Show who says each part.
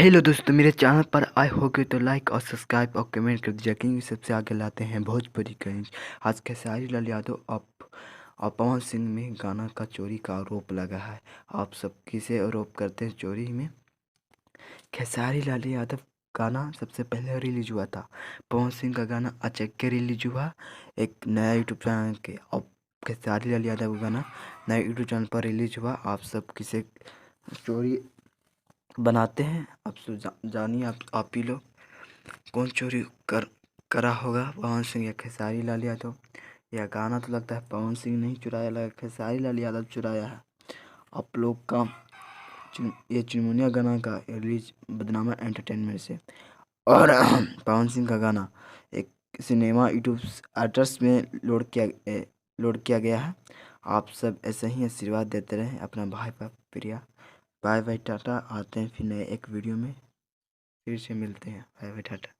Speaker 1: Hello दोस्तों, मेरे channel पर आए होगे तो लाइक और सब्सक्राइब और कमेंट कर दीजिए क्योंकि सबसे आगे लाते हैं भोजपुरी गंज। आज खेसारी लाल यादव और पवन सिंह में गाना का चोरी का आरोप लगा है। आप सब किसे आरोप करते हैं चोरी में? खेसारी लाल यादव गाना सबसे पहले रिलीज हुआ था। पवन सिंह का गाना अचक के रिलीज हुआ एक नया यूट्यूब चैनल के। और खेसारी लाल यादव का गाना नया यूट्यूब चैनल पर रिलीज हुआ। आप सब किसे चोरी बनाते हैं? आप जानिए, आप ही लोग कौन चोरी करा होगा, पवन सिंह या खेसारी लाल यादव? यह गाना तो लगता है पवन सिंह नहीं चुराया, लगा खेसारी लाल यादव चुराया है। आप लोग का ये चिरमुनिया गाना का रिलीज बदनामा एंटरटेनमेंट से। और पवन सिंह का गाना एक सिनेमा यूट्यूब आर्टर्स में लोड किया गया है। आप सब ऐसे ही आशीर्वाद देते रहें अपना भाई का प्रिया। Bye bye Tata. आते हैं फिर नए एक वीडियो में, फिर से मिलते हैं। Bye bye Tata.